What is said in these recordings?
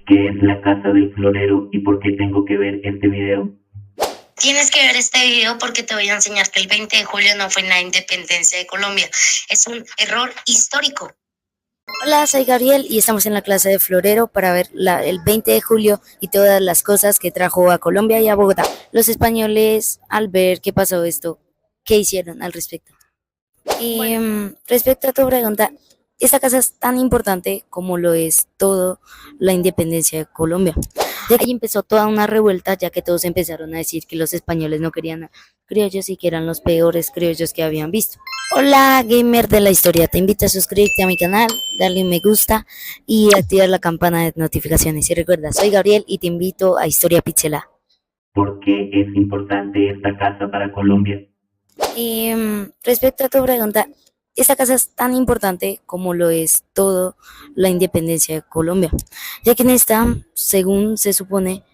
¿Qué es la Casa del Florero y por qué tengo que ver este video? Tienes que ver este video porque te voy a enseñar que el 20 de julio no fue la independencia de Colombia. Es un error histórico. Hola, soy Gabriel y estamos en la clase de Florero para ver el 20 de julio y todas las cosas que trajo a Colombia y a Bogotá. Los españoles, al ver qué pasó esto, ¿qué hicieron al respecto? Y respecto a tu pregunta, esta casa es tan importante como lo es todo la independencia de Colombia. De ahí empezó toda una revuelta, ya que todos empezaron a decir que los españoles no querían a criollos y que eran los peores criollos que habían visto. Hola, gamer de la historia, te invito a suscribirte a mi canal, darle un me gusta y activar la campana de notificaciones. Y recuerda, soy Gabriel y te invito a Historia Pixelada. ¿Por qué es importante esta casa para Colombia? Y respecto a tu pregunta, esta casa es tan importante como lo es todo la independencia de Colombia, ya que en esta, según se supone,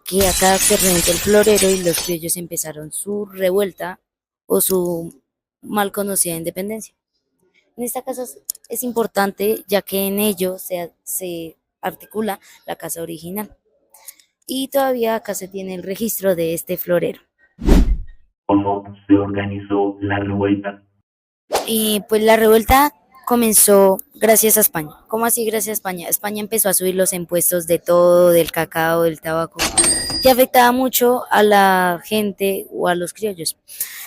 que acá se reventó el florero y los criollos empezaron su revuelta o su mal conocida independencia. En esta casa es importante ya que en ello se articula la casa original y todavía acá se tiene el registro de este florero. ¿Cómo se organizó la revuelta? Y pues la revuelta comenzó gracias a España. ¿Cómo así gracias a España? España empezó a subir los impuestos de todo, del cacao, del tabaco, que afectaba mucho a la gente o a los criollos.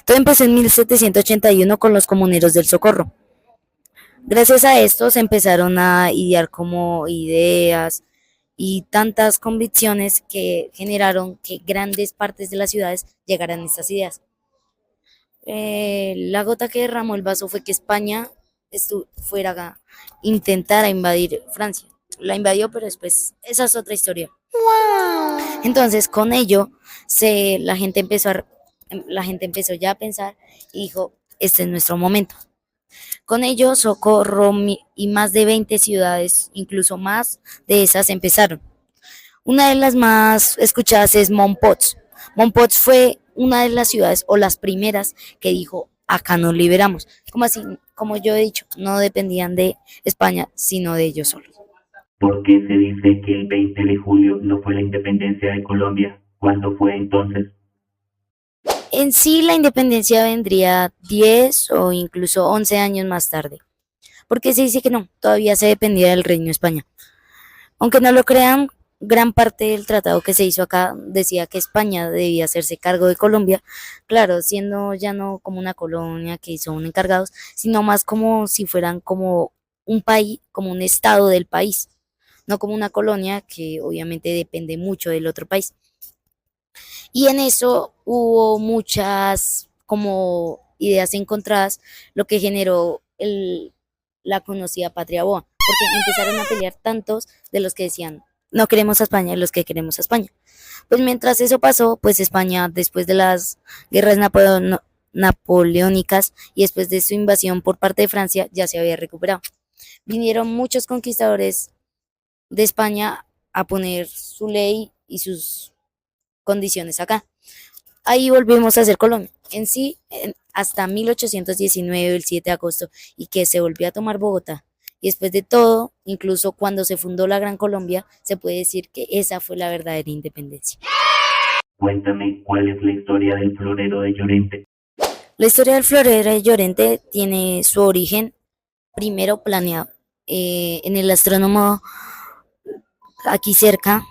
Todo empezó en 1781 con los comuneros del Socorro. Gracias a esto se empezaron a idear como ideas y tantas convicciones que generaron que grandes partes de las ciudades llegaran a estas ideas. La gota que derramó el vaso fue que España fuera a intentar invadir Francia. La invadió, pero después esa es otra historia. Entonces, con ello, la gente empezó ya a pensar y dijo, este es nuestro momento. Con ello, Socorro y más de 20 ciudades, incluso más de esas, empezaron. Una de las más escuchadas es Mompox. Mompox fue una de las ciudades o las primeras que dijo, acá nos liberamos. Como así, como yo he dicho, no dependían de España, sino de ellos solos. ¿Por qué se dice que el 20 de julio no fue la independencia de Colombia? ¿Cuándo fue entonces? En sí, la independencia vendría 10 o incluso 11 años más tarde. Porque se dice que no, todavía se dependía del Reino de España. Aunque no lo crean, gran parte del tratado que se hizo acá decía que España debía hacerse cargo de Colombia, claro, siendo ya no como una colonia que son encargados, sino más como si fueran como un país, como un estado del país, no como una colonia que obviamente depende mucho del otro país. Y en eso hubo muchas como ideas encontradas, lo que generó la conocida patria boa, porque empezaron a pelear tantos de los que decían no queremos a España y los que queremos a España. Pues mientras eso pasó, pues España, después de las guerras napoleónicas y después de su invasión por parte de Francia, ya se había recuperado. Vinieron muchos conquistadores de España a poner su ley y sus condiciones acá. Ahí volvimos a ser colonia. En sí, hasta 1819, el 7 de agosto, y que se volvió a tomar Bogotá. Y después de todo, incluso cuando se fundó la Gran Colombia, se puede decir que esa fue la verdadera independencia. Cuéntame cuál es la historia del florero de Llorente. La historia del florero de Llorente tiene su origen primero planeado en el astrónomo aquí cerca.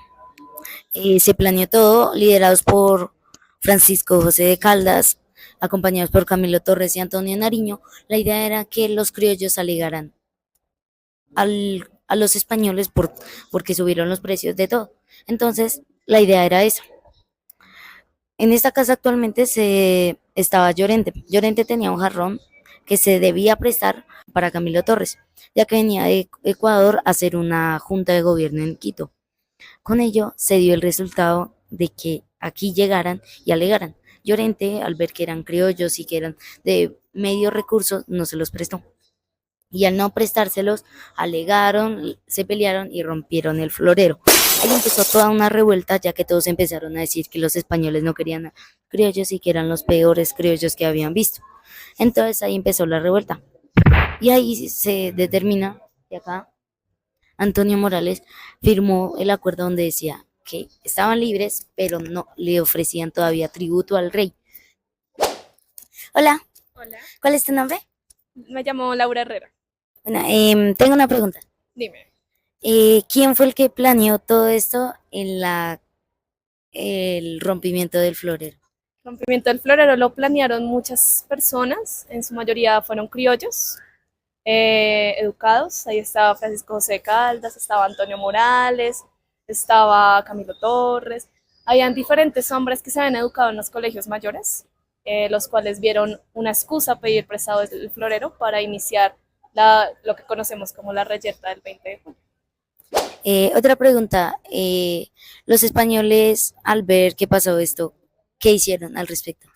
Se planeó todo, liderados por Francisco José de Caldas, acompañados por Camilo Torres y Antonio Nariño. La idea era que los criollos alegaran a los españoles porque subieron los precios de todo. Entonces, la idea era esa. En esta casa actualmente estaba Llorente. Llorente tenía un jarrón que se debía prestar para Camilo Torres, ya que venía de Ecuador a hacer una junta de gobierno en Quito. Con ello se dio el resultado de que aquí llegaran y alegaran. Llorente, al ver que eran criollos y que eran de medios recursos, no se los prestó. Y al no prestárselos, alegaron, se pelearon y rompieron el florero. Ahí empezó toda una revuelta, ya que todos empezaron a decir que los españoles no querían a criollos y que eran los peores criollos que habían visto. Entonces ahí empezó la revuelta. Y ahí se determina, de acá, Antonio Morales firmó el acuerdo donde decía que estaban libres, pero no le ofrecían todavía tributo al rey. Hola, Hola, ¿cuál es tu nombre? me llamo Laura Herrera. Bueno, tengo una pregunta. Dime. ¿Quién fue el que planeó todo esto en el rompimiento del florero? Rompimiento del Florero lo planearon muchas personas, en su mayoría fueron criollos, educados. Ahí estaba Francisco José Caldas, estaba Antonio Morales, estaba Camilo Torres. Habían diferentes hombres que se habían educado en los colegios mayores, los cuales vieron una excusa a pedir prestado del florero para iniciar lo que conocemos como la reyerta del 20 de julio. Otra pregunta, los españoles al ver que pasó esto, ¿qué hicieron al respecto?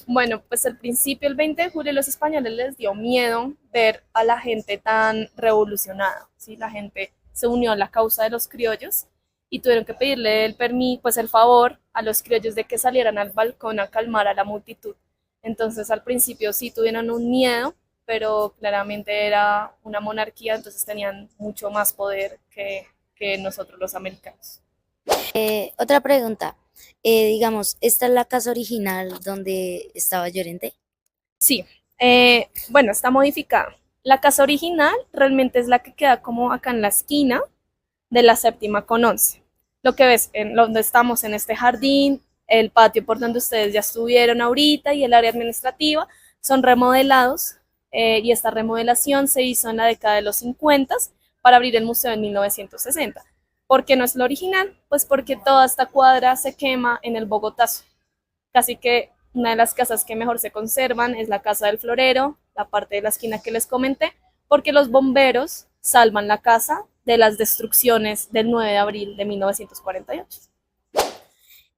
Bueno, pues al principio, el 20 de julio, los españoles les dio miedo ver a la gente tan revolucionada, ¿sí? La gente se unió a la causa de los criollos y tuvieron que pedirle pues el favor a los criollos de que salieran al balcón a calmar a la multitud. Entonces, al principio sí tuvieron un miedo, pero claramente era una monarquía, entonces tenían mucho más poder que nosotros los americanos. Otra pregunta, digamos, ¿esta es la casa original donde estaba Llorente? Sí, bueno, está modificada. La casa original realmente es la que queda como acá en la esquina de la séptima con 11. Lo que ves en donde estamos en este jardín, el patio por donde ustedes ya estuvieron ahorita y el área administrativa son remodelados, y esta remodelación se hizo en la década de los 50 para abrir el museo en 1960. ¿Por qué no es lo original? Pues porque toda esta cuadra se quema en el Bogotazo. Casi que una de las casas que mejor se conservan es la Casa del Florero, la parte de la esquina que les comenté, porque los bomberos salvan la casa de las destrucciones del 9 de abril de 1948.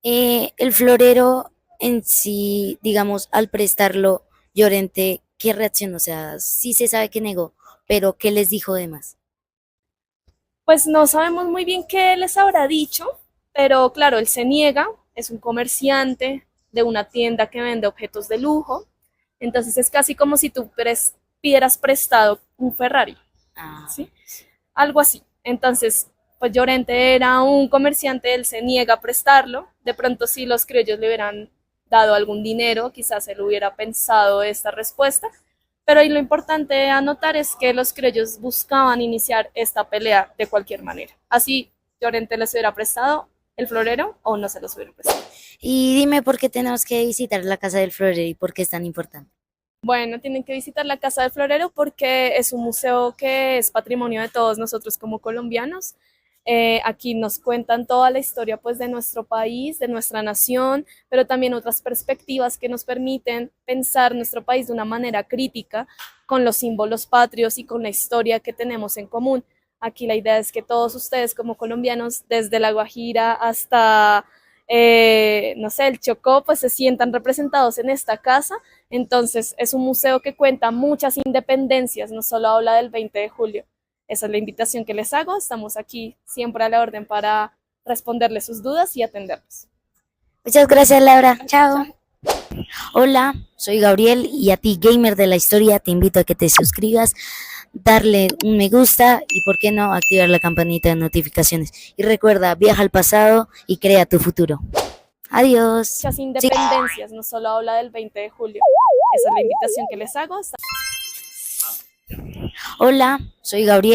El florero en sí, digamos, al prestarlo, Llorente, ¿qué reacción? O sea, sí se sabe que negó, pero ¿qué les dijo de más? Pues no sabemos muy bien qué les habrá dicho, pero claro, él se niega, es un comerciante de una tienda que vende objetos de lujo, entonces es casi como si tú pidieras prestado un Ferrari, Ah, ¿sí? Algo así. Entonces, pues Llorente era un comerciante, él se niega a prestarlo, de pronto si los criollos le hubieran dado algún dinero, quizás él hubiera pensado esta respuesta, pero ahí lo importante anotar es que los criollos buscaban iniciar esta pelea de cualquier manera. Así Llorente les hubiera prestado el florero o no se los hubiera prestado. y dime por qué tenemos que visitar la casa del florero y por qué es tan importante. Bueno, tienen que visitar la Casa del Florero porque es un museo que es patrimonio de todos nosotros como colombianos. Aquí nos cuentan toda la historia pues de nuestro país, de nuestra nación, pero también otras perspectivas que nos permiten pensar nuestro país de una manera crítica con los símbolos patrios y con la historia que tenemos en común. Aquí la idea es que todos ustedes como colombianos, desde La Guajira hasta, no sé, el Chocó, pues se sientan representados en esta casa. Entonces es un museo que cuenta muchas independencias, no solo habla del 20 de julio. Esa es la invitación que les hago. Estamos aquí siempre a la orden para responderles sus dudas y atenderlos. Muchas gracias, Laura. Chao. Hola, soy Gabriel y a ti, gamer de la historia, te invito a que te suscribas, darle un me gusta y, por qué no, activar la campanita de notificaciones. Y recuerda, viaja al pasado y crea tu futuro. Adiós. Muchas independencias, no solo habla del 20 de julio. Esa es la invitación que les hago. Hola, soy Gabriel.